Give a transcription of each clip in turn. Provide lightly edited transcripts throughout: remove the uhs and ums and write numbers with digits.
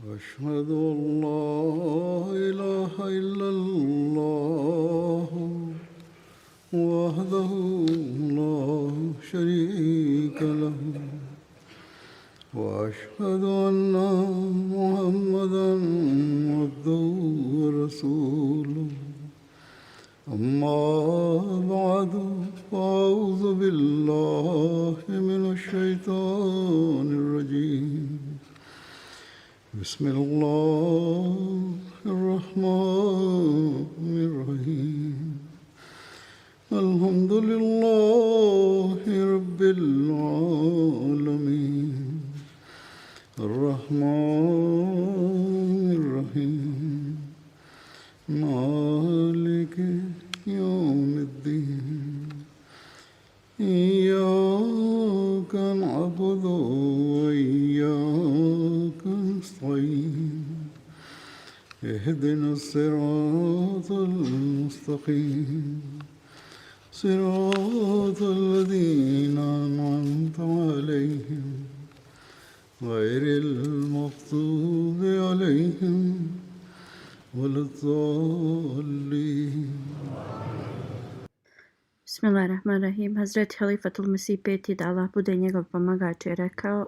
أشهد أن لا إله إلا الله وحده لا شريك له وأشهد أن محمدا عبده ورسوله أما بعد فأعوذ بالله من الشيطان الرجيم بسم الله الرحمن الرحيم الحمد لله رب العالمين الرحمن الرحيم مالك يوم الدين إياك نعبد وإياك نستعين اهدنا الصراط المستقيم صراط الذين أنعمت عليهم غير المغضوب عليهم ولا الضالين. Bismillahirrahmanirrahim. Hazreti Halifatul Mesih peti, da Allah bude njegov pomagač, je rekao: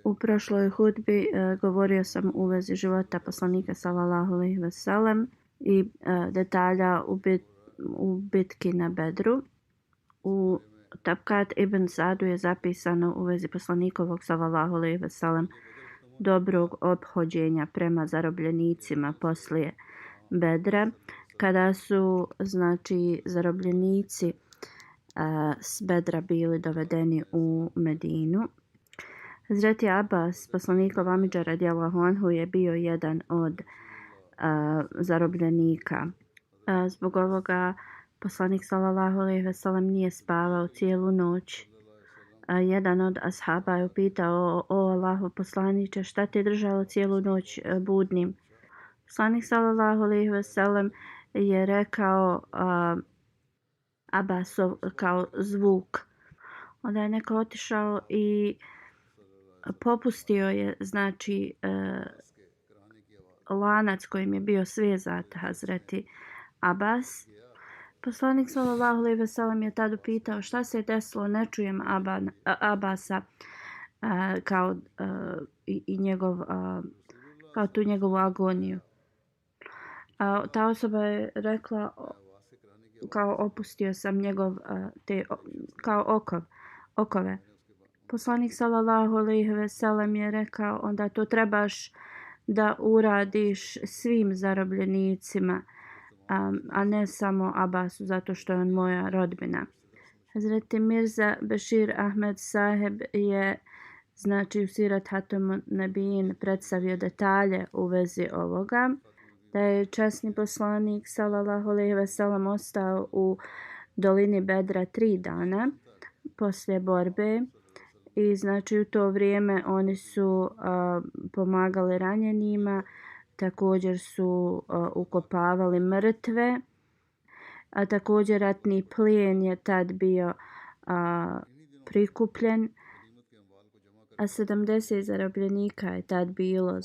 u prošloj hudbi govorio sam u vezi života poslanika sallallahu alejhi ve sellem i detalja u bitki na Bedru. U Tabkat ibn Sadu je zapisano u vezi poslanikovog sallallahu alejhi ve sellem dobrog ophođenja prema zarobljenicima poslije Bedra, kada su zarobljenici s Bedra bili dovedeni u Medinu. Hazreti Abbas, poslanikov amidža radijallahu anhu, je bio jedan od zarobljenika. Zbog ovoga poslanik sallallahu alejhi ve sellem nije spavao cijelu noć. Jedan od ashaba je upitao: o Allahov poslaniče, šta te držalo cijelu noć budnim? Poslanik sallallahu alejhi ve sellem je rekao Abbasov kao zvuk. Onda je neko otišao i popustio je lanac kojim je bio svezat Hazreti Abbas. Poslanik sallallahu alejhi ve sellem je tad upitao: šta se je desilo, ne čujem Abbasa kao tu njegovu agoniju. Ta osoba je rekla: kao opustio sam njegov kao okove. Poslanik sallallahu alejhi ve sellem je rekao: onda to trebaš da uradiš svim zarobljenicima, a ne samo Abbasu, zato što je on moja rodbina. Hazreti Mirza Bešir Ahmed Saheb je u Sirat Hatamun Nebijin predstavio detalje u vezi ovoga, da je časni poslanik sallallahu alejhi ve sellem ostao u dolini Bedra 3 dana poslije borbe i u to vrijeme oni su pomagali ranjenima, također su ukopavali mrtve, a također ratni plijen je tad bio prikupljen, a 70 zarobljenika je tad bilo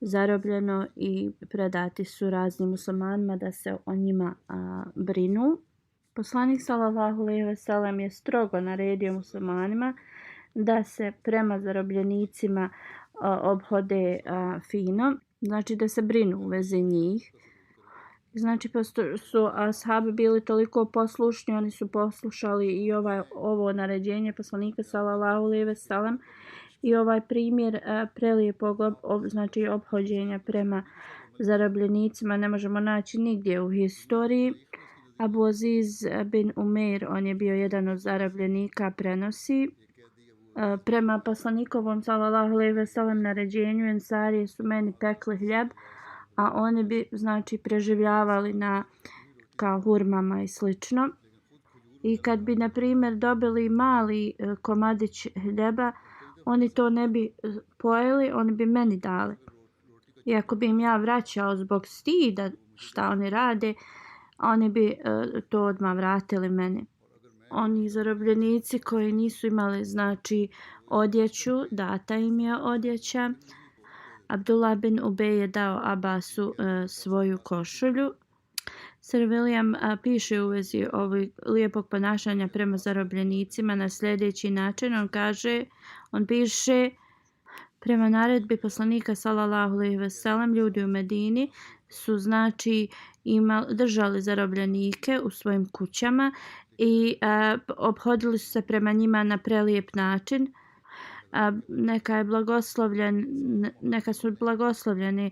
zarobljeno i predati su raznim muslimanima da se o njima brinu. Poslanik sallallahu alejhi ve sellem je strogo naredio muslimanima da se prema zarobljenicima ophode fino, da se brinu u vezi njih. Pošto su ashabi bili toliko poslušni, oni su poslušali i ovo naređenje poslanika sallallahu alejhi ve sellem i ovaj primjer prelijepog ophođenja prema zarobljenicima ne možemo naći nigdje u historiji. Abu Aziz bin Umair, on je bio jedan od zarobljenika, prenosi: prema poslanikovom sallallahu alejhi ve sellem naređenju, ensarije su meni pekli hljeb, a oni bi preživljavali na kao hurmama i slično. I kad bi na primjer dobili mali komadić hljeba, oni to ne bi pojeli, oni bi meni dali. I ako bi im ja vraćao zbog stida šta oni rade, oni bi to odmah vratili meni. Oni zarobljenici koji nisu imali odjeću, data im je odjeća. Abdullah bin Ubej je dao Abbasu svoju košulju. Sir William piše u vezi ovog lijepog ponašanja prema zarobljenicima na sljedeći način. On piše: prema naredbi poslanika sallallahu alejhi ve sellem, ljudi u Medini su znači držali zarobljenike u svojim kućama i ophodili su se prema njima na prelijep način. Neka su blagoslovljeni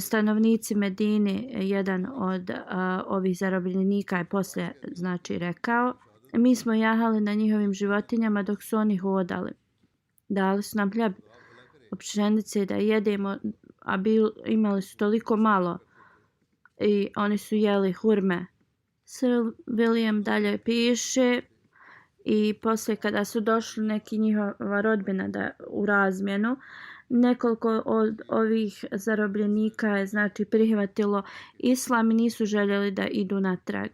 stanovnici Medine. Jedan od ovih zarobljenika je poslije znači rekao: mi smo jahali na njihovim životinjama dok su oni hodali. Dali su nam hljeb od pšenice da jedemo, a imali su toliko malo i oni su jeli hurme. Sir William dalje piše: i poslije kada su došli neki njihova rodbina u razmjenu, nekoliko od ovih zarobljenika je znači prihvatilo islam i nisu željeli da idu natrag.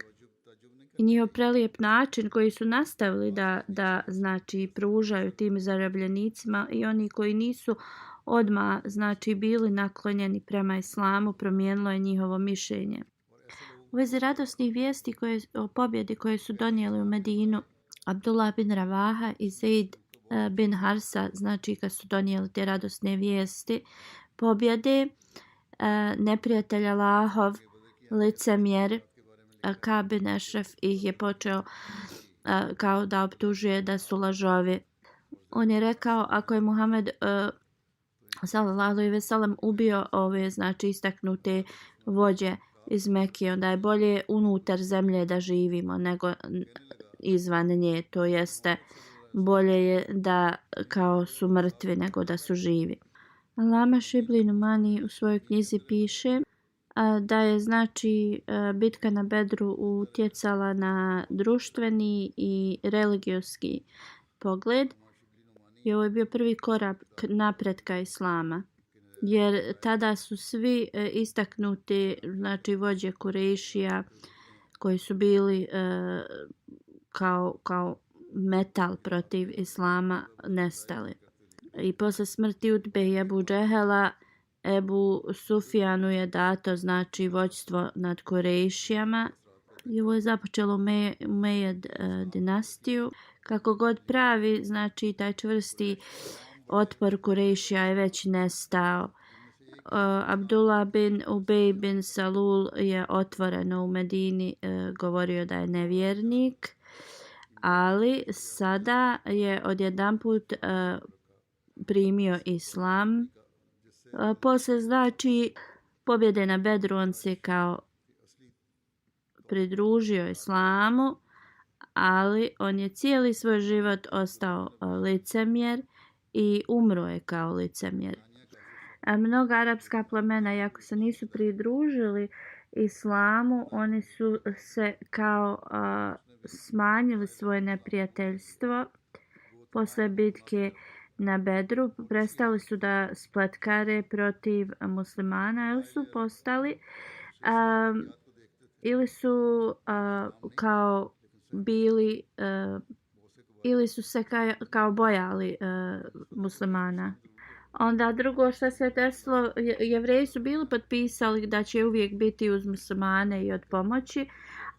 I njihov prelijep način koji su nastavili da znači pružaju tim zarobljenicima, i oni koji nisu odmah znači bili naklonjeni prema islamu, promijenilo je njihovo mišljenje. U vezi radosnih vijesti o pobjedi koje su donijeli u Medinu, Abdullah bin Ravaha i Zaid bin Harsa, znači kad su donijeli te radosne vijesti pobjede, neprijatelj Allahov, licemjer Ka'b bin Ešref ih je počeo kao da optužuje da su lažovi. On je rekao: ako je Muhammed sallallahu alejhi ve sellem ubio ove znači istaknute vođe iz Mekije, onda je bolje unutar zemlje da živimo nego izvan nje, to jeste bolje je da kao su mrtvi nego da su živi. Allama Šibli Numani u svojoj knjizi piše da je znači bitka na Bedru utjecala na društveni i religijski pogled, i ovo je bio prvi korak napretka islama, jer tada su svi istaknuti znači vođe Kurejšija koji su bili kao metal protiv islama nestali. I posle smrti Utbe i Ebu Džehela, Ebu Sufjanu je dato znači vođstvo nad Kurejšijama i ovo je započelo Umejed dinastiju. Kako god pravi, znači taj čvrsti otpor Kurejšija je već nestao. Abdullah bin Ubej bin Salul je otvoreno u Medini govorio da je nevjernik, ali sada je odjedanput primio islam. Poslije znači pobjede na Bedru on se kao pridružio islamu, ali on je cijeli svoj život ostao licemjer i umro je kao licemjer. Mnoga arapska plemena, iako se nisu pridružili islamu, oni su se kao smanjili svoje neprijateljstvo. Posle bitke na Bedru prestali su da spletkare protiv muslimana, ili su postali ili su kao bili ili su se kao bojali muslimana. Onda drugo što se desilo, Jevreji su bili potpisali da će uvijek biti uz muslimane i od pomoći,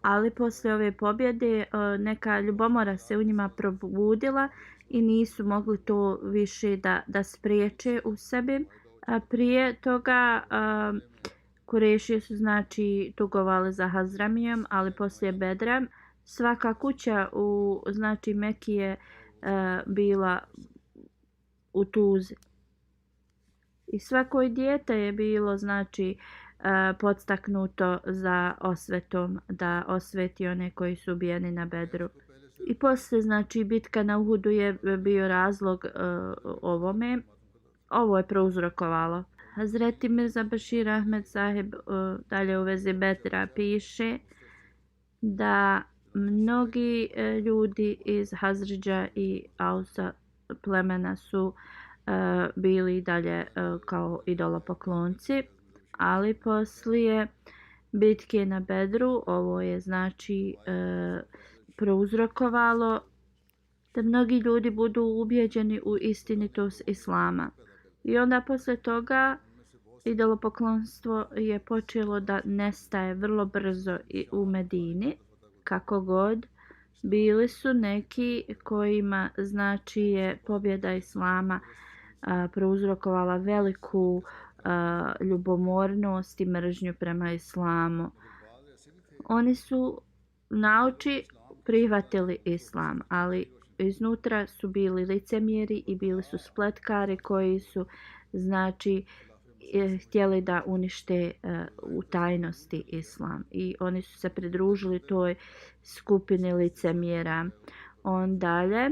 ali poslije ove pobjede neka ljubomora se u njima probudila i nisu mogli to više da spriječe u sebi. A prije toga Kurešije su znači tugovali za Hazramijom, ali poslije Bedra svaka kuća u znači Mekiji je bila u tuzi. I svako dijete je bilo znači podstaknuto za osvetom, da osveti one koji su ubijeni na Bedru. I poslije znači bitka na Uhudu je bio razlog ovome. Ovo je prouzrokovalo. Hazreti Mirza Bashir Ahmed Sahib dalje u vezi Bedra piše da mnogi ljudi iz Hazridža i Ausa plemena su bili dalje kao idolopoklonci, ali poslije bitke na Bedru ovo je znači prouzrokovalo da mnogi ljudi budu ubijeđeni u istinitost islama. I onda poslije toga idolopoklonstvo je počelo da nestaje vrlo brzo i u Medini. Kako god, bili su neki kojima znači je pobjeda Islama prouzrokovala veliku ljubomornost i mržnju prema Islamu. Oni su nauči prihvatili Islam, ali iznutra su bili licemjeri i bili su spletkari koji su znači htjeli da unište u tajnosti Islam i oni su se pridružili toj skupini licemjera. On dalje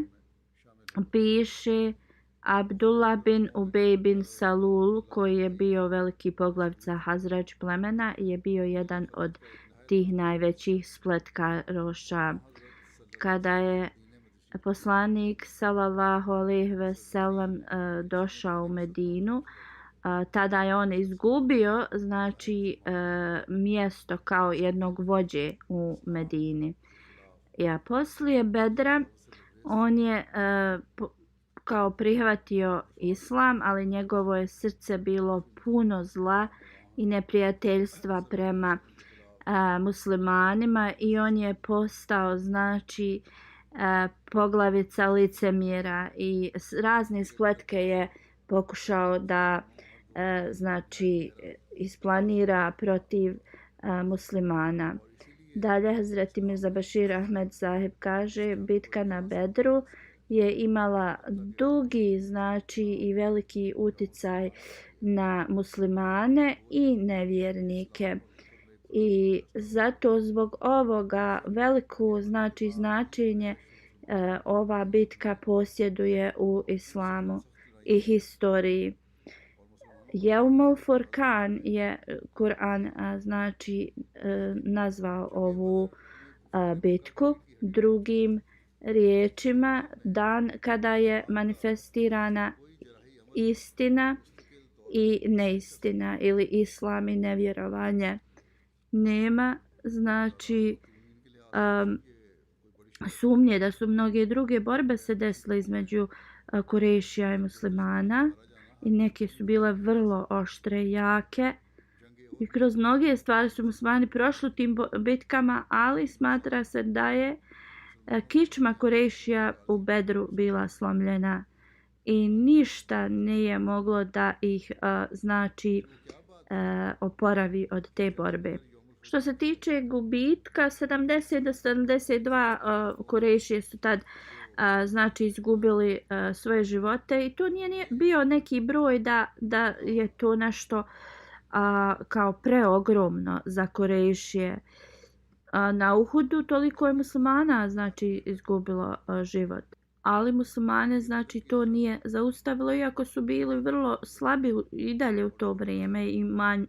piše Abdullah bin Ubej bin Salul, koji je bio veliki poglavica Hazrač plemena, je bio jedan od tih najvećih spletkaroša. Kada je poslanik sallallahu alejhi ve sellem došao u Medinu, tada je on izgubio znači mjesto kao jednog vođe u Medini. Ja poslije Bedra on je kao prihvatio Islam, ali njegovo je srce bilo puno zla i neprijateljstva prema muslimanima i on je postao znači poglavica licemjera i razne spletke je pokušao da znači isplanira protiv muslimana. Dalje Hazreti Mirza Bashir Ahmed Sahib kaže, bitka na Bedru je imala dugi znači i veliki uticaj na muslimane i nevjernike. I zato zbog ovoga veliko znači značenje ova bitka posjeduje u islamu i historiji. Jeumul Furkan je Kur'an znači nazvao ovu bitku drugim riječima dan kada je manifestirana istina i neistina ili islam i nevjerovanje. Nema znači sumnje da su mnoge druge borbe se desile između Kurešija i muslimana i neke su bile vrlo oštre, jake i kroz mnoge stvari su muslimani prošli tim bitkama, ali smatra se da je kičma Kurešija u Bedru bila slomljena i ništa nije moglo da ih znači oporavi od te borbe. Što se tiče gubitka, 70 do 72 Kurešije su tad znači izgubili svoje živote i to nije bio neki broj da je to nešto kao preogromno za Kurešije. Na Uhudu toliko je muslimana znači izgubilo život. Ali muslimane znači to nije zaustavilo, iako su bili vrlo slabi i dalje u to vrijeme i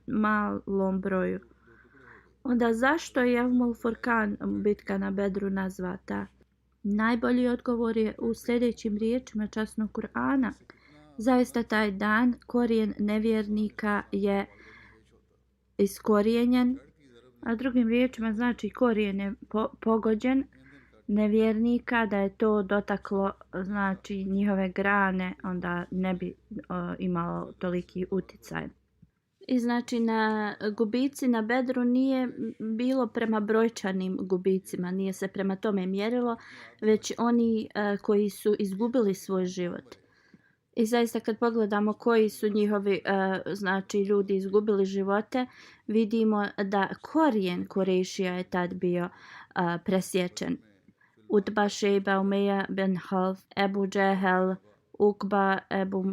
malom broju. Onda zašto je Jeumul Furkan, bitka na Bedru, nazvata? Najbolji odgovor je u sljedećim riječima časnog Kur'ana. Zaista taj dan korijen nevjernika je iskorijenjen, a drugim riječima znači korijen je pogođen nevjernika, da je to dotaklo znači njihove grane, onda ne bi imalo toliki uticaj. I znači na gubici na Bedru nije bilo prema brojčanim gubicima, nije se prema tome mjerilo, već oni koji su izgubili svoj život. I zaista kad pogledamo koji su njihovi znači ljudi izgubili živote, vidimo da korijen Kurešija je tad bio presječen. Utba, Šejba, Umeja bin Half, Ebu Džehel, Ukba, Ebu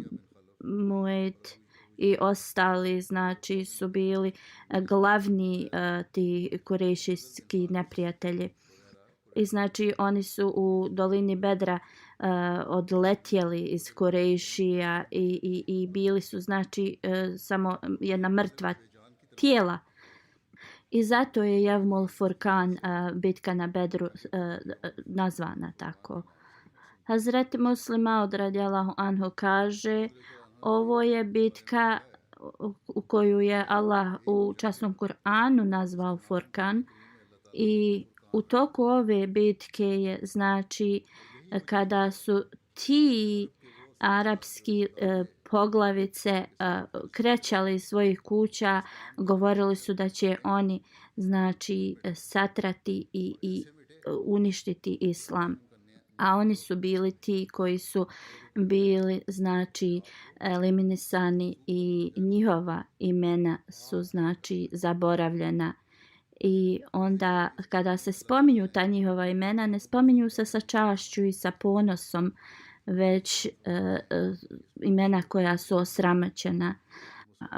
Muejt i ostali znači su bili glavni ti kurešijski neprijatelji. I znači oni su u dolini Bedra odletjeli iz Kurešija i bili su znači samo jedna mrtva tijela. I zato je Jeumul Furkan, bitka na Bedru, nazvana tako. Hazreti Muslim Maud radijallahu anhu kaže, ovo je bitka u koju je Allah u časnom Kur'anu nazvao Furkan i u toku ove bitke je znači kada su ti arapski poglavice krećali iz svojih kuća, govorili su da će oni znači satrati i uništiti islam. A oni su bili ti koji su bili znači eliminisani i njihova imena su znači zaboravljena. I onda kada se spominju ta njihova imena, ne spominju se sa čašću i sa ponosom, već imena koja su osramoćena.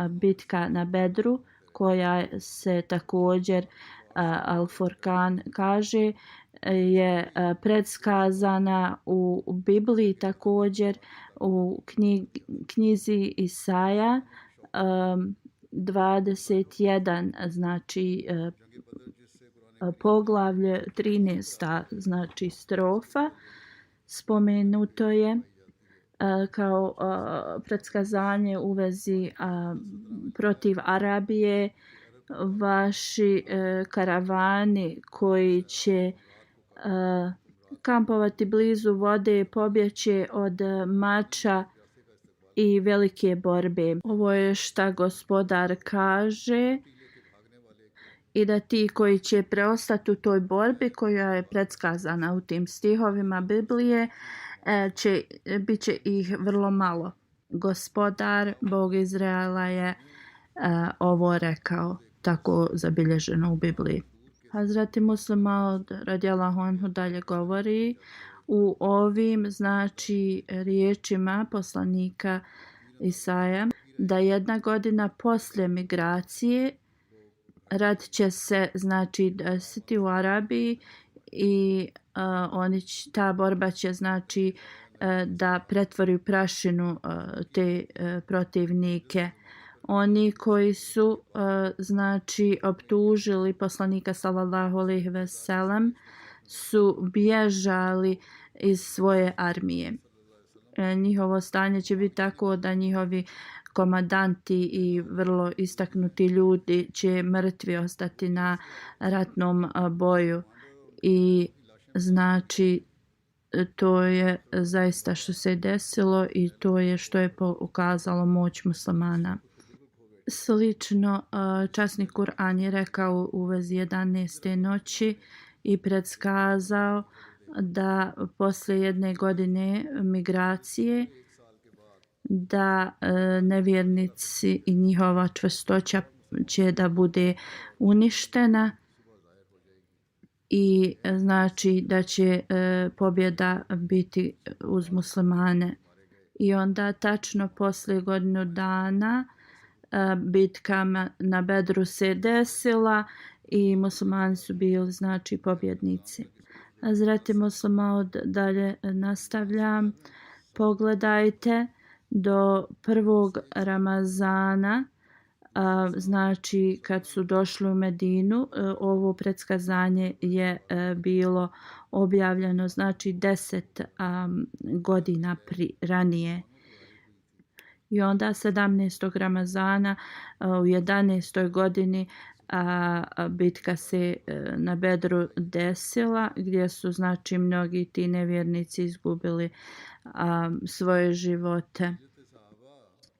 Bitka na Bedru, koja se također Al-Furqan kaže, je predskazana u Bibliji, također u knjizi Isaja 21, znači poglavlje 13, znači strofa, spomenuto je kao predskazanje u vezi protiv Arabije. Vaši karavani koji će kampovati blizu vode pobjeće od mača i velike borbe. Ovo je šta Gospodar kaže, i da ti koji će preostati u toj borbi koja je predskazana u tim stihovima Biblije, bit će ih vrlo malo. Gospodar, Bog Izraela, je ovo rekao, tako zabilježeno u Bibliji. Hazreti Muslim Maud radijallahu anhu dalje govori u ovim znači riječima poslanika Isaja da 1 godina poslije migracije rat će se znači desiti u Arabiji i ta borba će znači da pretvori u prašinu te protivnike. Oni koji su znači optužili poslanika sallallahu alejhi ve sellem su bježali iz svoje armije. Njihovo stanje će biti tako da njihovi komandanti i vrlo istaknuti ljudi će mrtvi ostati na ratnom boju. I znači to je zaista što se desilo i to je što je pokazalo moć muslimana. Slično časni Kur'an je rekao u vezi 11. noći i predskazao da poslije 1 godine migracije da nevjernici i njihova čvrstoća će da bude uništena i znači da će pobjeda biti uz muslimane. I onda tačno poslije 1 dana bitka na Bedru se desila i muslimani su bili znači pobjednici. Hazreti Muslim Maud dalje nastavlja. Pogledajte do 1. Ramazana, znači kad su došli u Medinu, ovo predskazanje je bilo objavljeno znači 10 godina ranije. I onda 17. Ramazana u 11. godini bitka se na Bedru desila, gdje su znači mnogi ti nevjernici izgubili svoje živote.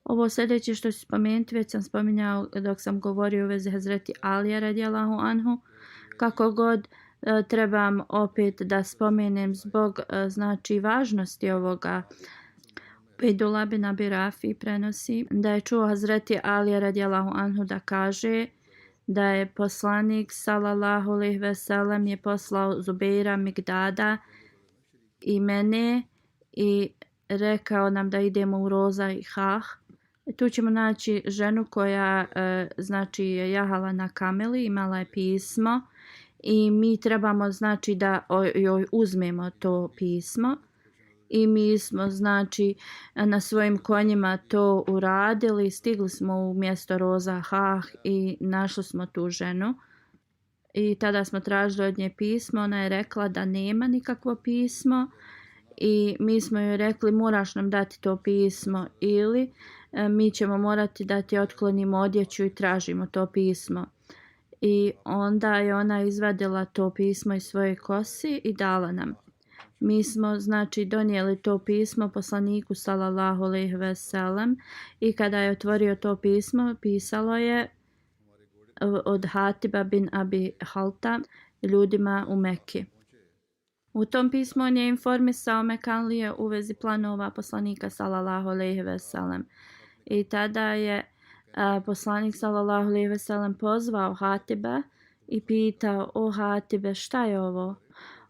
Ovo sljedeće što ću spomenuti, već sam spominjao dok sam govorio u vezi Hazreti Alija radijallahu anhu. Kako god trebam opet da spomenem zbog znači važnosti ovoga. Ubejdullah bin Abi Rafi prenosi da je čuo Hazreti Alija radijallahu anhu da kaže da je poslanik sallallahu alejhi ve sellem je poslao Zubeira, Migdada i mene i rekao nam da idemo u Roza i Hah. Tu ćemo naći ženu koja znači je jahala na kameli, imala je pismo i mi trebamo znači da joj uzmemo to pismo. I mi smo znači na svojim konjima to uradili, stigli smo u mjesto Roza Hah i našli smo tu ženu. I tada smo tražili od nje pismo, ona je rekla da nema nikakvo pismo i mi smo joj rekli moraš nam dati to pismo ili mi ćemo morati da ti otklonimo odjeću i tražimo to pismo. I onda je ona izvadila to pismo iz svoje kosi i dala nam. Mi smo znači donijeli to pismo poslaniku sallallahu alejhi ve sellem i kada je otvorio to pismo pisalo je od Hatiba bin Abi Halta ljudima u Mekki. U tom pismu on je informisao Mekanlije u vezi planova poslanika sallallahu alejhi ve sellem. I tada je poslanik sallallahu alejhi ve sellem pozvao Hatiba i pitao: "O Hatibe, šta je ovo?"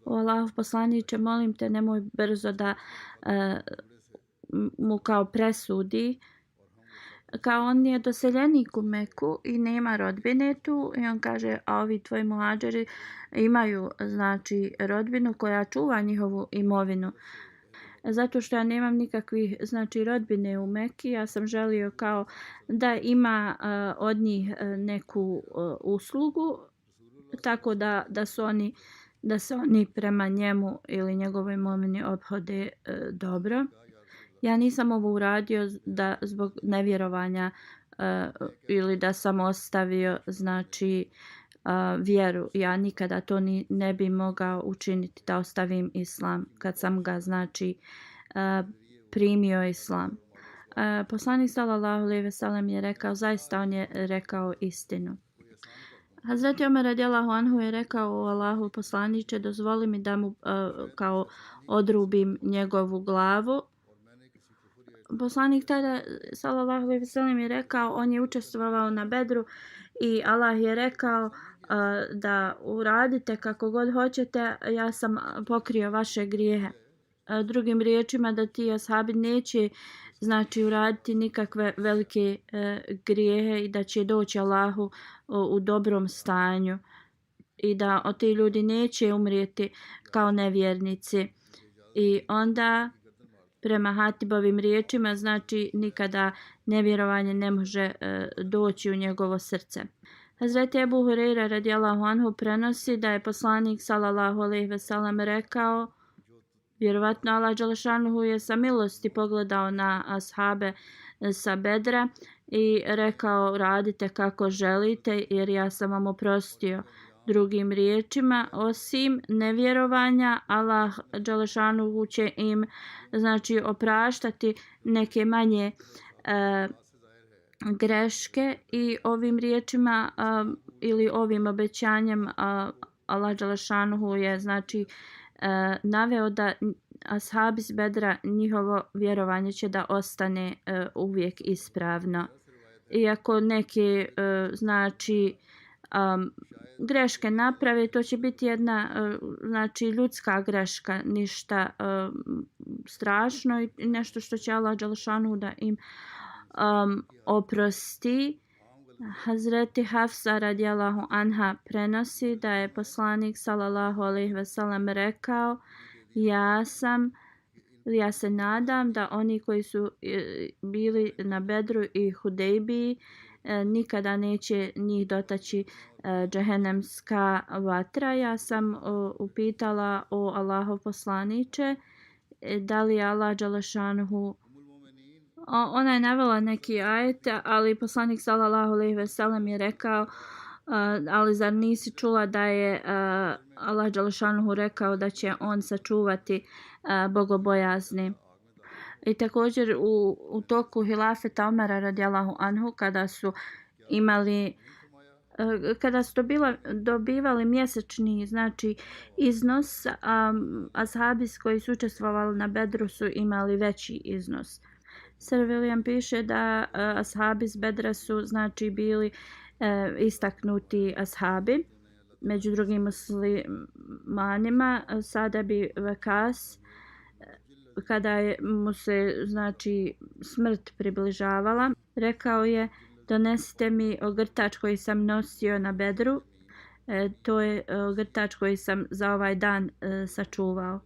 "O Allahov poslaniče, molim te, nemoj brzo da mu kao presudi. Kao on je doseljenik u Meku i nema rodbine tu." I on kaže: "A ovi tvoji muhadžiri imaju znači rodbinu koja čuva njihovu imovinu. Zato što ja nemam nikakvih znači rodbine u Meki, ja sam želio kao da ima od njih neku uslugu, tako da se oni prema njemu ili njegovoj imovini ophode dobro. Ja nisam ovo uradio da zbog nevjerovanja ili da sam ostavio znači vjeru. Ja nikada to ne bi mogao učiniti da ostavim islam kad sam ga znači primio islam." Poslanik sallallahu alejhi ve sellem je rekao, zaista on je rekao istinu. Hazreti Omer radijallahu anhu je rekao: "O Allahu poslaniče, dozvoli mi da mu kao odrubim njegovu glavu." Poslanik tada sallallahu alejhi ve sellem je rekao, on je učestvovao na Bedru i Allah je rekao da uradite kako god hoćete, ja sam pokrio vaše grijehe. Drugim riječima, da ti ashabi neće znači uraditi nikakve velike grijehe i da će doći Allahu u dobrom stanju i da ti ljudi neće umrijeti kao nevjernici. I onda prema Hatibovim riječima znači nikada nevjerovanje ne može doći u njegovo srce. Hazreti Ebu Hureyre radijallahu anhu prenosi da je poslanik sallallahu alejhi ve sellem rekao: "Vjerovatno Allah dželešanuhu je sa milosti pogledao na ashabe sa Bedra i rekao: radite kako želite jer ja sam vam oprostio." Drugim riječima, osim nevjerovanja, Allah dželešanuhu će im znači opraštati neke manje greške i ovim riječima ili ovim obećanjem Allah dželešanuhu je znači naveo da ashabi s Bedra njihovo vjerovanje će da ostane uvijek ispravno. Iako neke znači greške naprave, to će biti jedna znači ljudska greška, ništa strašno i nešto što će Allah dželešanuhu da im oprosti. Hazreti Hafsa radijallahu anha prenosi da je poslanik sallallahu alejhi ve sellem rekao: ja se nadam da oni koji su bili na Bedru i Hudejbiji nikada neće njih dotaći džehennemska vatra. Ja sam upitala: o Allahov poslaniče, da li je Allah dželešanuhu. Ona je navela neki ajet, ali poslanik sallallahu alejhi ve sellem je rekao: ali zar nisi čula da je Allah dželešanuhu rekao da će on sačuvati bogobojazni. I također u toku hilafeta Omara radijallahu anhu, kada su dobivali mjesečni znači iznos, ashabi koji su učestvovali na Bedru su imali veći iznos. Sir William piše da ashabi s Bedra su znači bili istaknuti ashabi. Među drugim muslimanima Sada bi Vakas, kada mu se znači smrt približavala, rekao je: donesite mi ogrtač koji sam nosio na Bedru, to je ogrtač koji sam za ovaj dan sačuvao.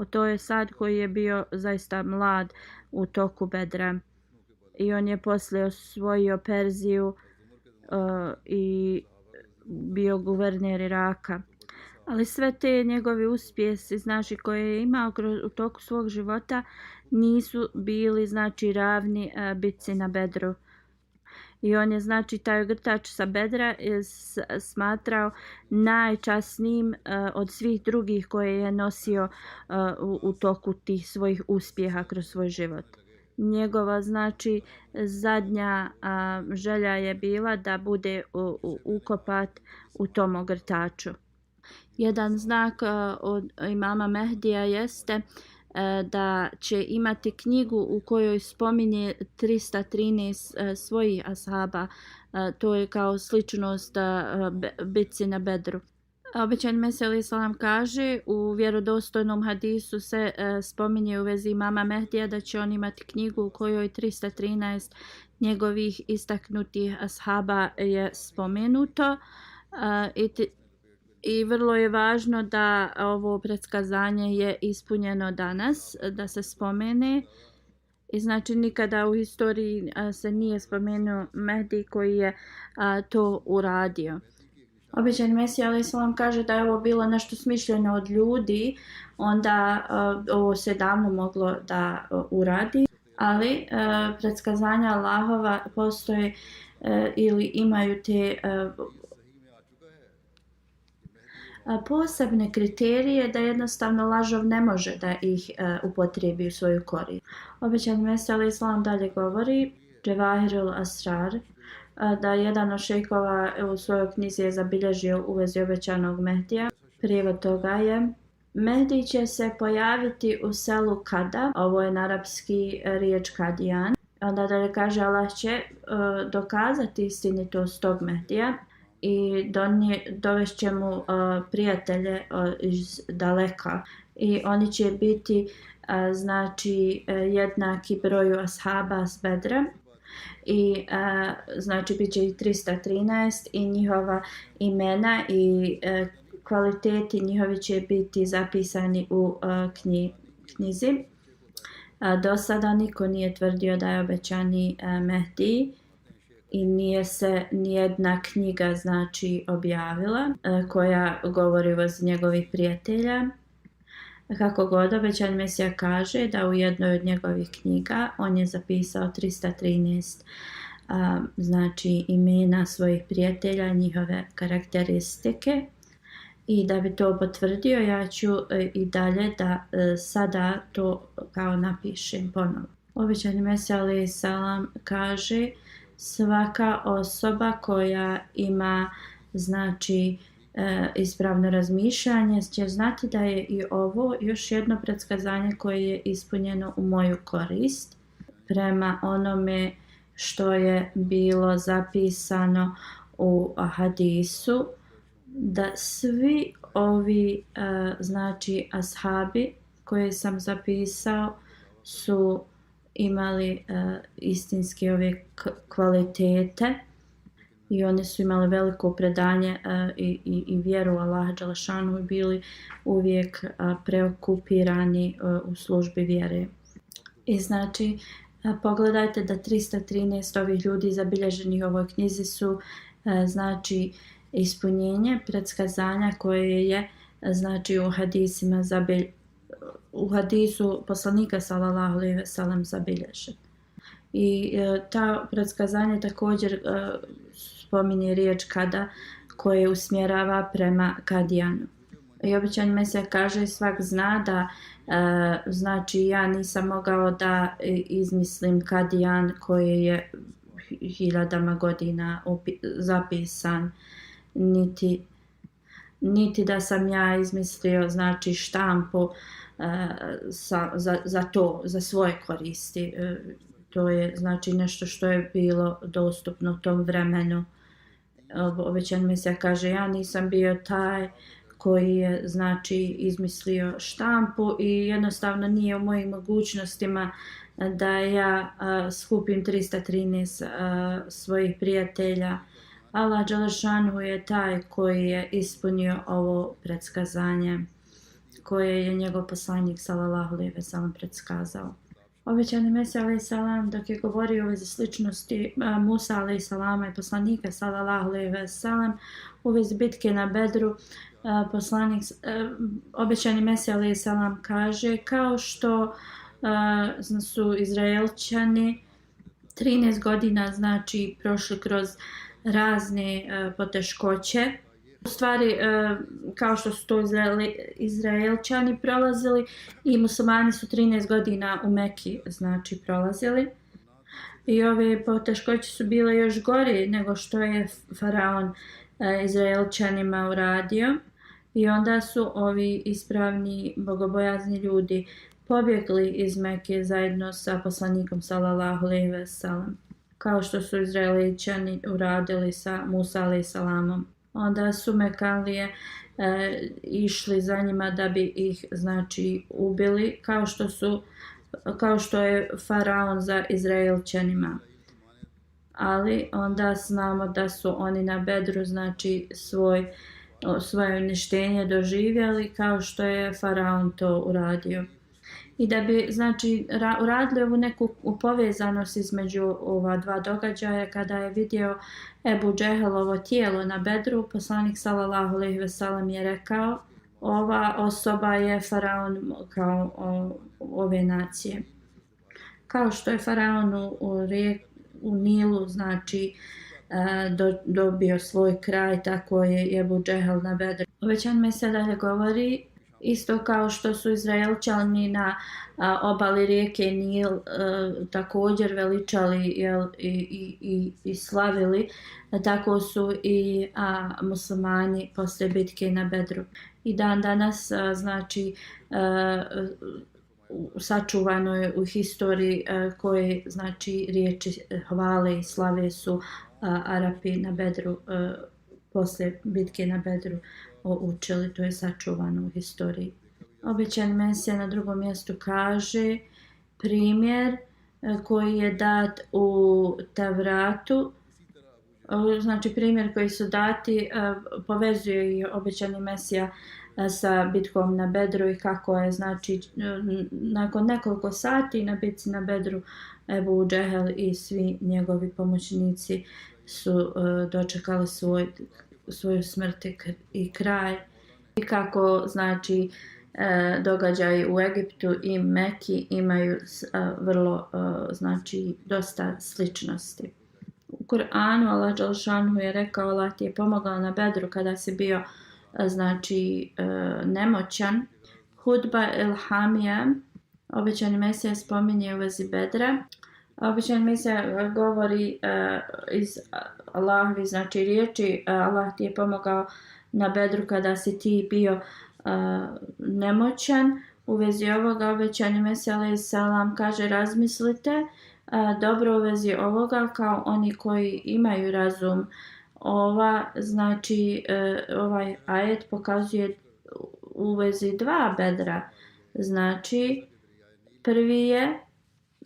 To je Sad koji je bio zaista mlad u toku Bedra i on je poslije osvojio Perziju i bio guverner Iraka. Ali sve te njegovi uspjesi znači koje je imao u toku svog života nisu bili znači ravni bitci na Bedru. I on je znači taj ogrtač sa Bedra smatrao najčasnijim od svih drugih koje je nosio u toku tih svojih uspjeha kroz svoj život. Njegova znači zadnja želja je bila da bude ukopat u tom ogrtaču. Jedan znak od imama Mehdija jeste da će imati knjigu u kojoj spominje 313 svojih ashaba. To je kao sličnost bitci na Bedru. Obećani Mesih alejhi selam kaže u vjerodostojnom hadisu se spominje u vezi imama Mehdija da će on imati knjigu u kojoj 313 njegovih istaknutih ashaba je spomenuto. I vrlo je važno da ovo predskazanje je ispunjeno danas, da se spomene. I znači nikada u historiji se nije spomenuo Mehdi koji je to uradio. Obećani Mesih alejhi selam kaže da je ovo bilo nešto smišljeno od ljudi, onda ovo se davno moglo da uradi, ali predskazanja Allahova postoje ili imaju te posebne kriterije da jednostavno lažov ne može da ih upotrijebi u svoju korist. Obećani Mesih alejhi selam dalje govori Dževahirul Asrar, da jedan od šejkova u svojoj knjizi je zabilježio u vezi obećanog Mehdija. Prijevod toga je: Mehdi će se pojaviti u selu Kada, ovo je na arapski riječ Kadijan. Onda dalje kaže Allah će dokazati istinitost tog Mehdija i dovešće mu prijatelje iz daleka i oni će biti znači jednaki broju ashaba s Bedra. I znači bit će ih 313 i njihova imena i kvaliteti njihovi će biti zapisani u knjizi. Do sada niko nije tvrdio da je obećani Mehdi i nije se nijedna knjiga znači objavila koja govori o njegovih prijatelja. Kako god, obećani Mesija kaže da u jednoj od njegovih knjiga on je zapisao 313 znači imena svojih prijatelja, njihove karakteristike. I da bi to potvrdio, ja ću i dalje da sada to kao napišem ponovo. Obećani Mesija alejhi selam kaže svaka osoba koja ima znači ispravno razmišljanje će znati da je i ovo još jedno predskazanje koje je ispunjeno u moju korist prema onome što je bilo zapisano u hadisu, da svi ovi znači ashabi koje sam zapisao su imali istinski ove kvalitete i oni su imali veliko predanje i vjeru u Allaha dželešanu i bili uvijek preokupirani u službi vjere. I znači pogledajte da 313 ovih ljudi zabilježenih u ovoj knjizi su znači ispunjenje predskazanja koje je znači u hadisima u hadisu poslanika sallallahu alejhi ve sellem zabilježeno. I ta predskazanje također spominje riječ Kada koje usmjerava prema Kadijanu. I obećani Mesija kaže svak zna da znači ja nisam mogao da izmislim Kadijan koji je hiljadama godina zapisan, niti da sam ja izmislio znači štampu za svoje koristi. To je znači nešto što je bilo dostupno u tom vremenu. Obećani Mesija kaže ja nisam bio taj koji je znači izmislio štampu i jednostavno nije u mojim mogućnostima da ja skupim 313 svojih prijatelja. Allah dželešanu je taj koji je ispunio ovo predskazanje koje je njegov poslanik sallallahu alejhi ve sellem predskazao. Obećani Mesija alejhi selam dok je govorio o vezi sličnosti Musa alejhi selama i poslanika sallallahu alejhi ve sellem u vezi bitke na Bedru, obećani Mesija alejhi selam kaže kao što su Izraelčani 13 godina znači prošli kroz razne poteškoće. U stvari, kao što su to Izraelčani prolazili i muslimani su 13 godina u Meki znači prolazili. I ove poteškoće su bile još gore nego što je faraon Izraelčanima uradio. I onda su ovi ispravni bogobojazni ljudi pobjegli iz Mekke zajedno sa poslanikom sallallahu alejhi ve sellem, kao što su Izraeličani uradili sa Musa alejhi salamom. Onda su Mekanlije išli za njima da bi ih znači ubili, kao što je faraon za Izraelčanima. Ali onda znamo da su oni na Bedru znači svoje uništenje doživjeli kao što je faraon to uradio. I da bi znači uradili ovu neku povezanost između ova dva događaja, kada je vidio Ebu Džehelovo tijelo na Bedru, poslanik sallallahu alejhi ve sellem je rekao: ova osoba je faraon kao ove nacije. Kao što je faraon u Nilu znači dobio svoj kraj, tako je Ebu Džehel na Bedru. Obećan Mesija dalje govori: isto kao što su Izraelčani na obali rijeke Nil također veličali i slavili, tako su i muslimani poslije bitke na Bedru. I dan danas znači sačuvano je u historiji koje znači riječi hvale i slave su Arapi na Bedru poslije bitke na Bedru učili, to je sačuvano u historiji. Obećani Mesija na drugom mjestu kaže primjer koji je dat u Tavratu, znači primjer koji su dati povezuje i obećani Mesija sa bitkom na Bedru i kako je znači nakon nekoliko sati na bitci na Bedru Ebu Džehel i svi njegovi pomoćnici su dočekali svoju smrt i kraj. I kako znači događaji u Egiptu i Meki imaju vrlo znači dosta sličnosti. U Kur'anu Allah dželešanu je rekao: Allah ti je pomogao na Bedru kada si bio znači nemoćan. Hudba Ilhamija, obećani Mesija spominje u vezi Bedra. Obećani Mesija govori iz Allahovi znači riječi: Allah ti je pomogao na Bedru kada si ti bio nemoćan. U vezi ovoga obećani Mesija alejhi selam kaže: razmislite dobro u vezi ovoga kao oni koji imaju razum. Znači ovaj ajet pokazuje u vezi dva Bedra. Znači prvi je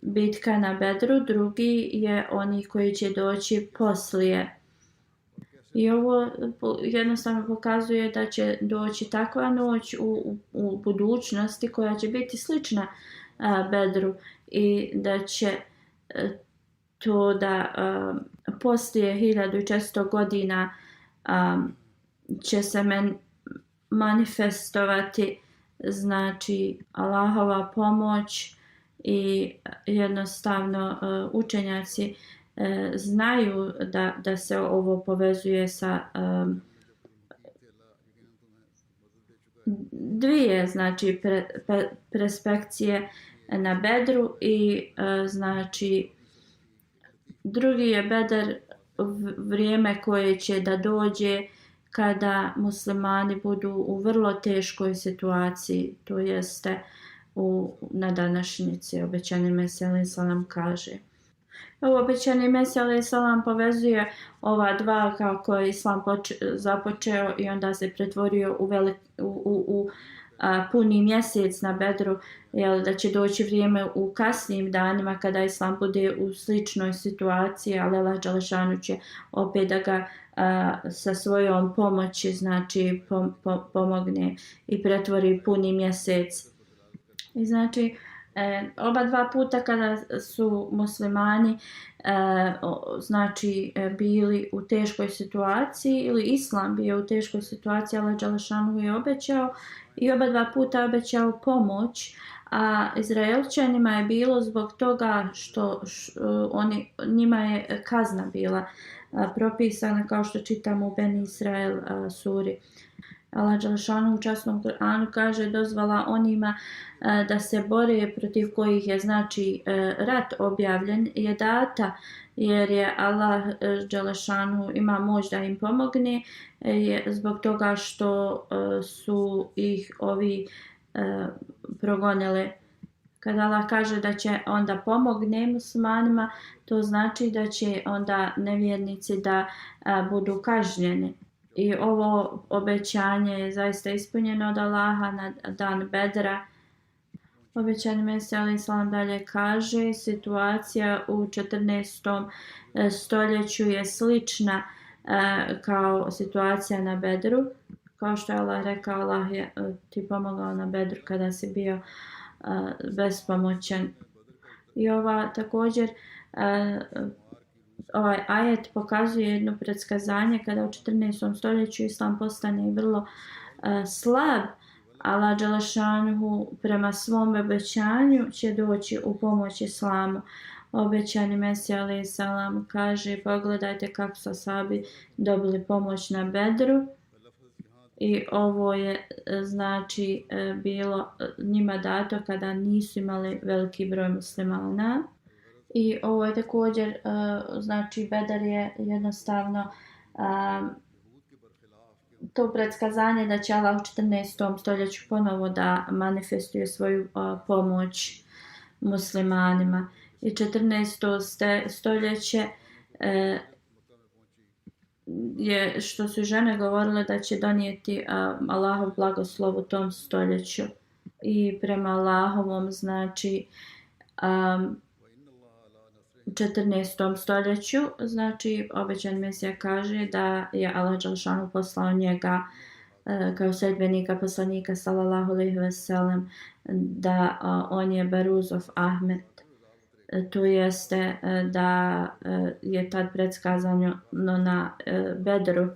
bitka na Bedru, drugi je oni koji će doći poslije. I ovo jednostavno pokazuje da će doći takva noć u budućnosti koja će biti slična Bedru i da će to da poslije 1400 godina će se manifestovati znači Allahova pomoć i jednostavno učenjaci znaju da se ovo povezuje sa dvije znači perspekcije na Bedru i znači drugi je Bedar vrijeme koje će da dođe kada muslimani budu u vrlo teškoj situaciji, to jeste na današnjici. Obećani Mesija alejhi selam kaže. Ovo obećani Mesija alejhi selam povezuje ova dva kako je Islam započeo i onda se pretvorio u puni mjesec na Bedru, da će doći vrijeme u kasnijim danima kada Islam bude u sličnoj situaciji, ali Allah dželešanu će opet da ga sa svojom pomoći znači pomogne i pretvori puni mjesec. I znači oba dva puta kada su muslimani znači bili u teškoj situaciji ili Islam bio u teškoj situaciji, Allah dželešanu je obećao i oba dva puta obećao pomoć, a Izraelčanima je bilo zbog toga što njima je kazna bila propisana, kao što čitamo u Ben Israel suri. Allah dželešanu u časnom Kur'anu kaže dozvala onima da se bore protiv kojih je znači rat objavljen je data, jer je Allah dželešanu ima moć da im pomogne zbog toga što su ih ovi progonile. Kada Allah kaže da će onda pomogne muslimanima, to znači da će onda nevjernici da budu kažnjeni. I ovo obećanje je zaista ispunjeno od Allaha na dan Bedra. Obećani Mesija alejhi selam dalje kaže, situacija u 14. stoljeću je slična kao situacija na Bedru. Kao što je Allah rekao, Allah je ti pomogao na Bedru kada si bio bespomoćan. I također ovaj ajet pokazuje jedno predskazanje kada u 14. stoljeću islam postane vrlo slab. Allah dželešanuhu prema svom obećanju će doći u pomoć islamu. Obećani Mesija alejhi selam kaže, pogledajte kako su ashabi dobili pomoć na Bedru. I ovo je znači bilo njima dato kada nisu imali veliki broj muslimana. I ovo je također, znači Bedar je jednostavno to predskazanje da će Allah u 14. stoljeću ponovo da manifestuje svoju pomoć muslimanima. I 14. stoljeće je što su žene govorile da će donijeti Allahov blagoslov u tom stoljeću. I prema Allahovom znači 14. stoljeću, znači obećan Mesija kaže da je Allah dželešanu poslao njega kao sedbenika poslanika sallallahu alejhi ve sellem, da on je Beruzov Ahmed. To jeste da je tad predskazano na Bedru,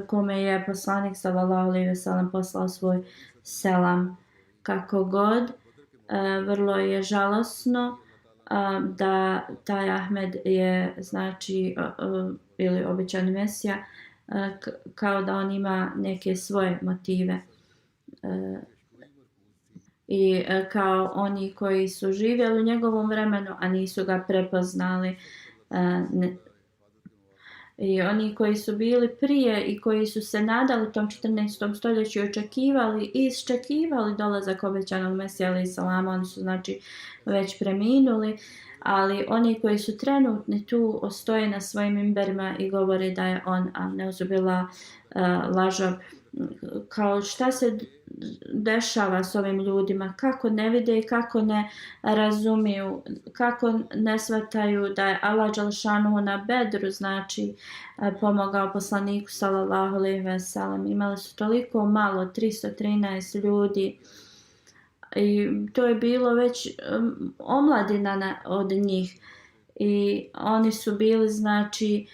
kome je poslanik sallallahu alejhi ve sellem poslao svoj selam. Kako god, vrlo je žalosno da taj Ahmed je znači ili obećani Mesija kao da on ima neke svoje motive i kao oni koji su živjeli u njegovom vremenu a nisu ga prepoznali i oni koji su bili prije i koji su se nadali tom 14. stoljeću i očekivali i iščekivali dolazak obećanog Mesija alejhi selam, oni su znači već preminuli, ali oni koji su trenutni tu stoje na svojim mimberima i govore da je on neuzubillah lažov. Kao šta se dešava s ovim ljudima, kako ne vide i kako ne razumiju, kako ne shvataju da je Allah dželešanu na Bedru znači pomogao poslaniku sallallahu alejhi ve sellem. Imali su toliko malo, 313 ljudi i to je bilo već omladina od njih i oni su bili znači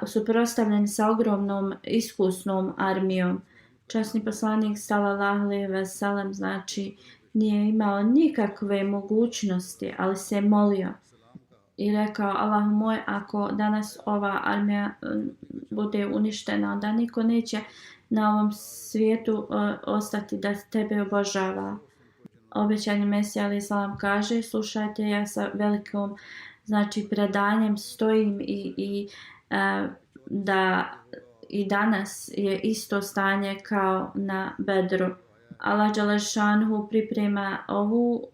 suprotstavljeni sa ogromnom iskusnom armijom. Časni poslanik sallallahu alejhi ve sellem znači nije imao nikakve mogućnosti, ali se molio i rekao, Allah moj, ako danas ova armija bude uništena, onda niko neće na ovom svijetu ostati da tebe obožava. Obećani Mesija alejhi selam kaže, slušajte, ja sa velikom znači predanjem stojim i da i danas je isto stanje kao na Bedru. Allah dželešanuhu priprema ovu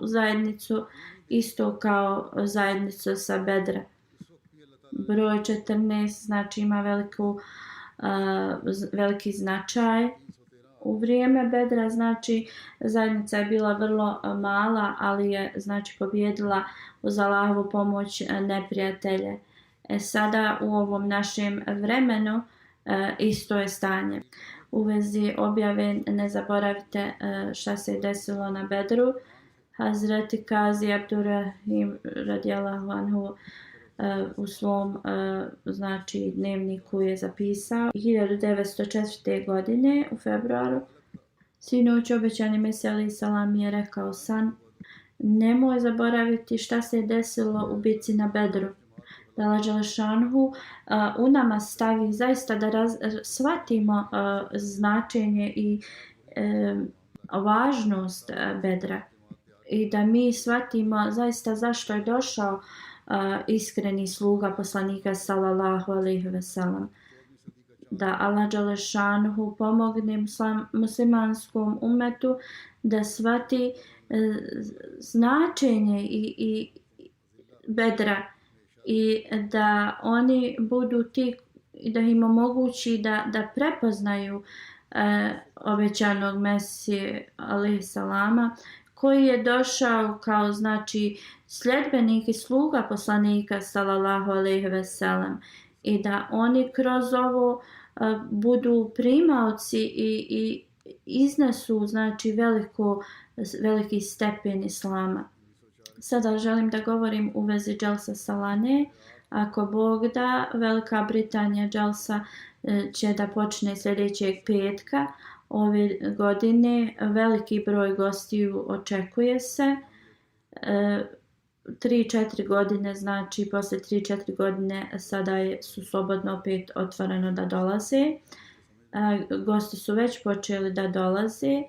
zajednicu isto kao zajednicu sa Bedra. Broj 14 znači ima veliki značaj. U vrijeme Bedra znači zajednica je bila vrlo mala, ali je znači pobjedila uz Allahovu pomoć neprijatelje. Sada u ovom našem vremenu isto je stanje. U vezi objave ne zaboravite šta se je desilo na Bedru. Hazreti Kazi Abdurrahim radijallahu anhu u svom znači dnevniku je zapisao 1904. godine u februaru Sinoć obećani Mesija alejhi selam je rekao san: nemoj zaboraviti šta se je desilo u bitci na Bedru. Da Allah dželešanuhu u nama stavi zaista da shvatimo značenje i važnost Bedra i da mi shvatimo zaista zašto je došao iskreni sluga poslanika sallallahu alejhi ve sellem. Da Allah dželešanuhu pomogne muslimanskom umetu da shvati značenje i Bedra i da oni budu ti i da im omogući da prepoznaju obećanog Mesije alejhi selama koji je došao kao znači sljedbenik i sluga poslanika sallallahu alejhi ve sellem i da oni kroz ovo budu primaoci i iznesu znači veliki stepen islama. Sada želim da govorim u vezi Dželsa Salane. Ako Bog da, Velika Britanija Dželsa će da počne sljedećeg petka. Ove godine veliki broj gostiju očekuje se. 3-4 godine, znači posle 3-4 godine sada su slobodno opet otvoreno da dolaze. Gosti su već počeli da dolaze.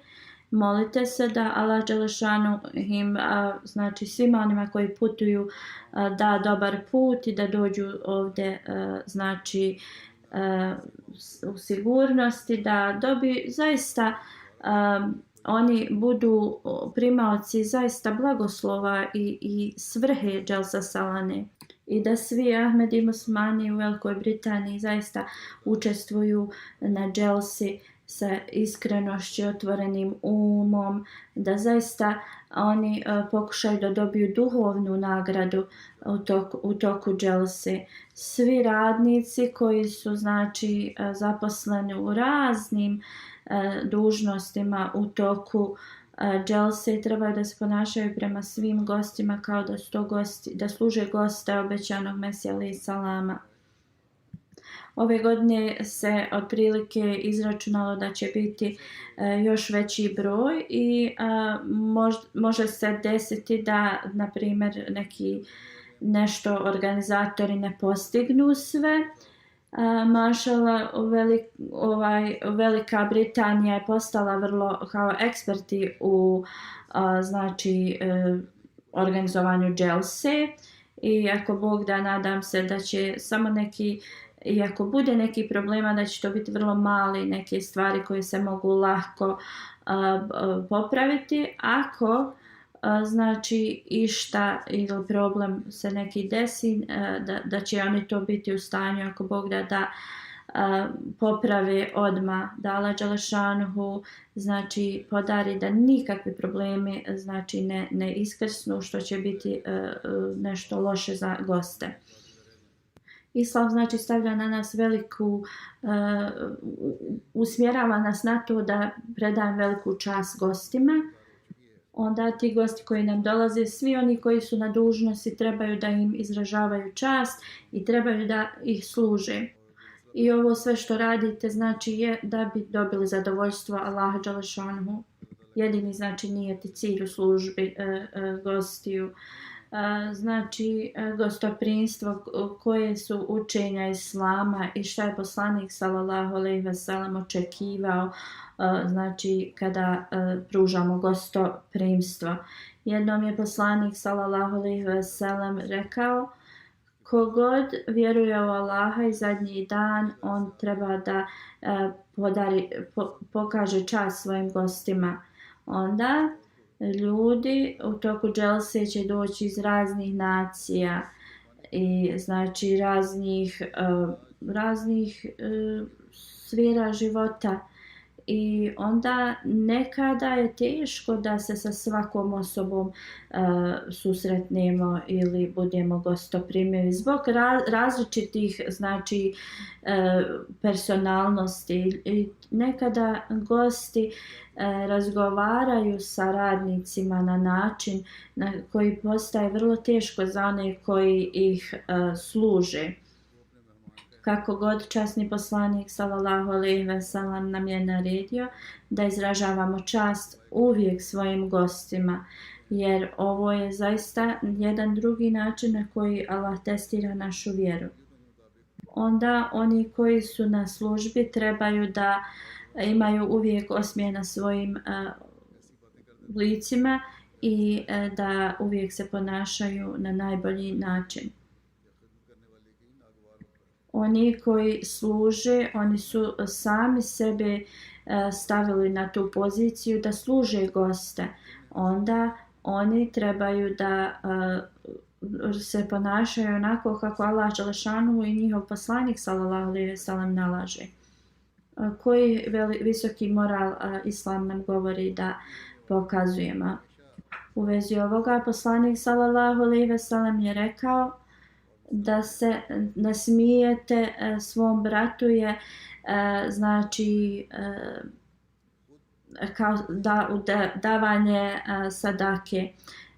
Molite se da Allah dželešanu im, znači svima onima koji putuju, da dobar put i da dođu ovdje znači u sigurnosti, da dobiju zaista oni budu primaoci zaista blagoslova i svrhe Dželsa Salane i da svi Ahmedi muslimani u Velikoj Britaniji zaista učestvuju na Dželsi sa iskrenošću, otvorenim umom, da zaista oni pokušaju da dobiju duhovnu nagradu u toku Dželse. Svi radnici koji su znači zaposleni u raznim dužnostima u toku Dželse trebaju da se ponašaju prema svim gostima kao da su to gosti, da služe goste obećanog Mesija alejhi selama. Ove godine se otprilike izračunalo da će biti još veći broj i može se desiti da, na primjer, nešto organizatori ne postignu sve. Mašala, Velika Britanija je postala vrlo kao eksperti u znači organizovanju Dželse i ako Bog da, nadam se da će samo i ako bude neki problema da će to biti vrlo mali neke stvari koje se mogu lako popraviti. Ako znači išta ili problem se neki desi, da će oni to biti u stanju ako Bog da poprave odmah, da Allah dželešanuhu znači podari da nikakvi problemi znači ne iskrsnu što će biti nešto loše za goste. Islam znači stavlja na nas usmjerava nas na to da predajem veliku čast gostima. Onda ti gosti koji nam dolaze, svi oni koji su na dužnosti trebaju da im izražavaju čast i trebaju da ih služe. I ovo sve što radite znači je da bi dobili zadovoljstvo Allaha dželešanuhu. Jedini znači nije ti cilj u službi gostiju. Znači gostoprimstvo koje su učenja islama i šta je poslanik sallallahu alejhi ve sellem očekivao znači kada pružamo gostoprimstvo. Jednom je poslanik sallallahu alejhi ve sellem rekao: kogod vjeruje u Allaha i zadnji dan, on treba da pokaže čast svojim gostima. Onda ljudi u toku Dželse će doći iz raznih nacija i znači raznih sfera života i onda nekada je teško da se sa svakom osobom susretnemo ili budemo gostoprimivi zbog različitih znači personalnosti i nekada gosti razgovaraju sa radnicima na način na koji postaje vrlo teško za one koji ih služe. Kako god časni poslanik sallallahu alejhi ve sellem nam je naredio da izražavamo čast uvijek svojim gostima, jer ovo je zaista jedan drugi način na koji Allah testira našu vjeru. Onda oni koji su na službi trebaju da imaju uvijek osmijeh na svojim licima i da uvijek se ponašaju na najbolji način. Oni koji služe, oni su sami sebe stavili na tu poziciju da služe goste. Onda oni trebaju da se ponašaju onako kako Allah dželešanu i njihov poslanik sallallahu alejhi ve sellem nalaže. Koji visoki moral Islam nam govori da pokazujemo. U vezi ovoga poslanik sallallahu alejhi ve sellem je rekao da se nasmijete svom bratu je znači kao davanje sadake.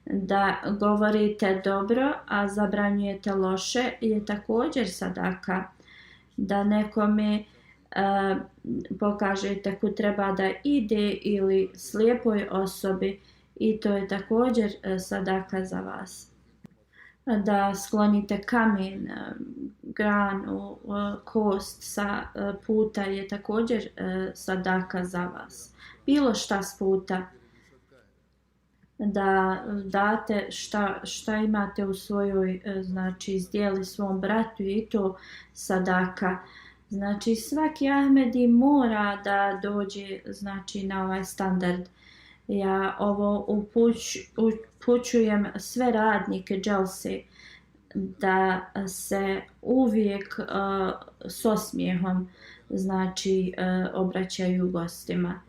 Da govorite dobro, a zabranjujete loše je također sadaka. Da nekome pokažete kud treba da ide ili slijepoj osobi i to je također sadaka za vas. Da sklonite kamen, granu, kost sa puta je također sadaka za vas. Bilo šta s puta. Da date šta imate u svojoj, znači zdjeli svom bratu i to sadaka. Znači svaki Ahmedi mora da dođe znači na ovaj standard. Ja ovo upućujem sve radnike dželse da se uvijek s osmijehom znači obraćaju gostima.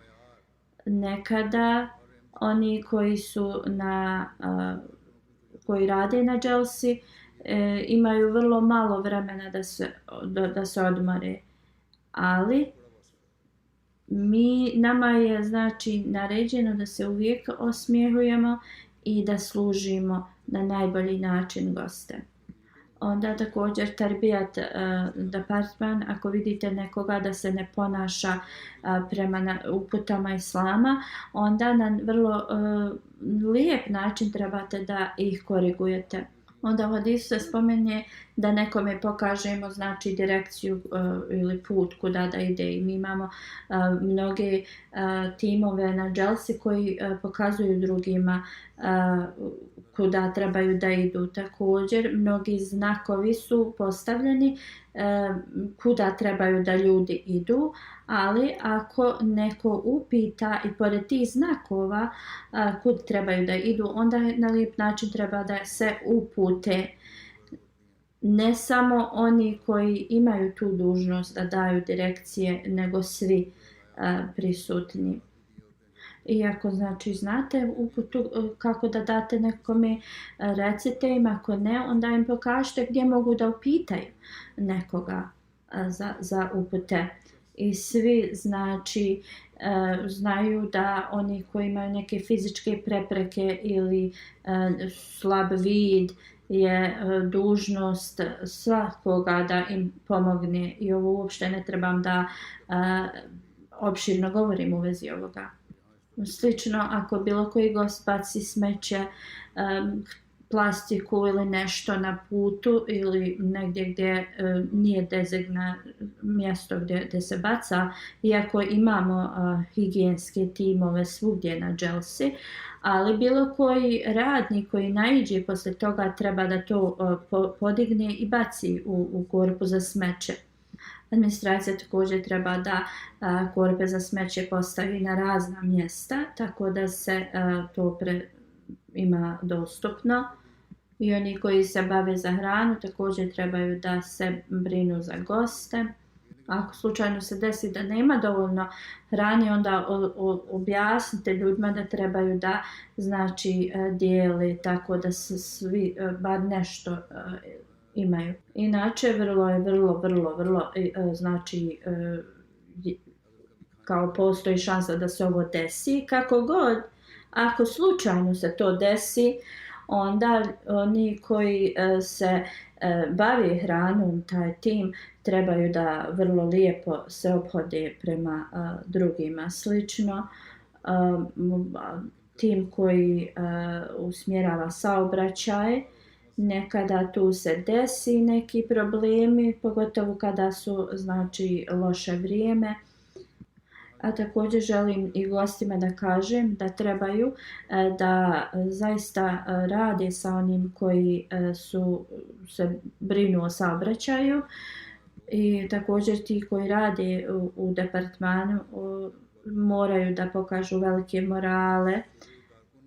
Nekada oni koji rade na dželsi imaju vrlo malo vremena da se odmore. Ali nama je znači naređeno da se uvijek osmijehujemo i da služimo na najbolji način goste. Onda također tarbijat departman, ako vidite nekoga da se ne ponaša prema uputama Islama, onda na vrlo lijep način trebate da ih korigujete. Onda u hadisu se spominje da nekome pokažemo znači direkciju ili put kuda da ide i mi imamo mnoge timove na dželsi koji pokazuju drugima kuda trebaju da idu. Također mnogi znakovi su postavljeni kuda trebaju da ljudi idu, ali ako neko upita i pored tih znakova kud trebaju da idu, onda na lijep način treba da se upute. Ne samo oni koji imaju tu dužnost da daju direkcije, nego svi prisutni. Iako znači znate uputu kako da date nekome, recite im, ako ne, onda im pokažete gdje mogu da upitaju nekoga za upute. I svi znači znaju da oni koji imaju neke fizičke prepreke ili slab vid je dužnost svakoga da im pomogne i ovo uopšte ne trebam da opširno govorim u vezi ovoga. Slično ako bilo koji gost baci smeće, plastiku ili nešto na putu ili negdje gdje nije dezigna mjesto gdje se baca, iako imamo higijenske timove svugdje na dželsi, ali bilo koji radnik koji naiđe poslije toga treba da to podigne i baci u korpu za smeće. Administracija također treba da korpe za smeće postavi na razna mjesta, tako da se to ima dostupno. I oni koji se bave za hranu također trebaju da se brinu za goste. Ako slučajno se desi da nema dovoljno hrane, onda objasnite ljudima da trebaju da znači dijeli tako da se svi bar nešto imaju. Inače vrlo znači kao postoji šansa da se ovo desi. Kako god, ako slučajno se to desi, onda oni koji se bave hranom, taj tim, trebaju da vrlo lijepo se ophode prema drugima. Slično, tim koji usmjerava saobraćaj, nekada tu se desi neki problemi, pogotovo kada su znači loše vrijeme. A također želim i gostima da kažem da trebaju da zaista rade sa onim koji se brinu o saobraćaju i također ti koji rade u departmanu moraju da pokažu velike morale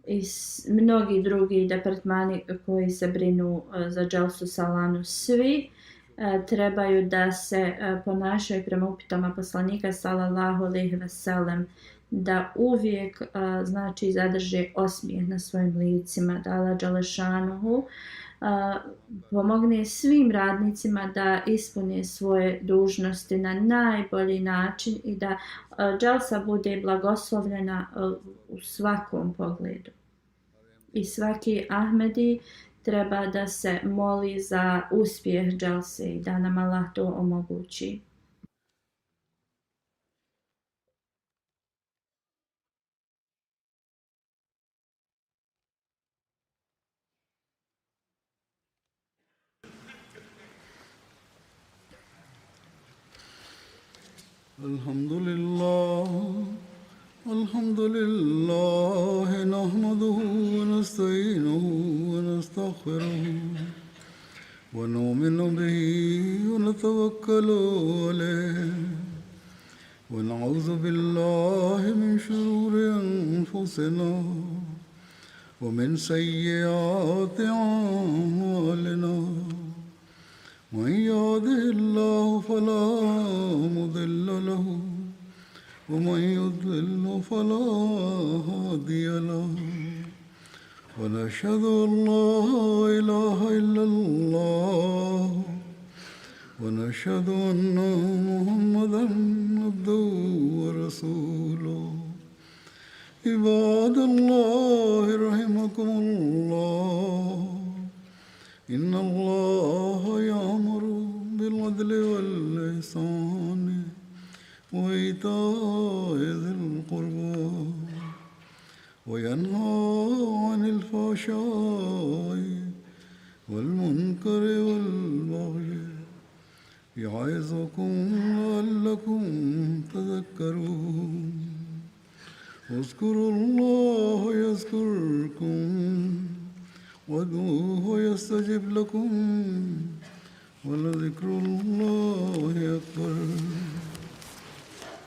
i mnogi drugi departmani koji se brinu za Dželsu Salanu. Svi trebaju da se ponašaju prema upitama poslanika sallallahu alejhi ve sellem, da uvijek znači zadrže osmijeh na svojim licima, da Allah dželešanuhu pomogne svim radnicima da ispune svoje dužnosti na najbolji način i da dželsa bude blagoslovljena u svakom pogledu. I svaki Ahmedi treba da se moli za uspjeh dželse i da nam Allah to omogući. الحمد لله نحمده ونستعينه ونستغفره ونؤمن به ونتوكل عليه ونعوذ بالله من شرور أنفسنا ومن سيئات أعمالنا من يهده الله فلا مضل له ومن يضلل فلا هادي له ونشهد أن لا إله إلا الله ونشهد أن محمدا عبده ورسوله عباد الله رحمكم الله إن الله يأمر بالعدل والإحسان وإيتاء ذي القربى وينهى عن الفحشاء والمنكر والبغي يعظكم لعلكم تذكرون اذكروا الله يذكركم وادعوه يستجب لكم ولذكر الله أكبر.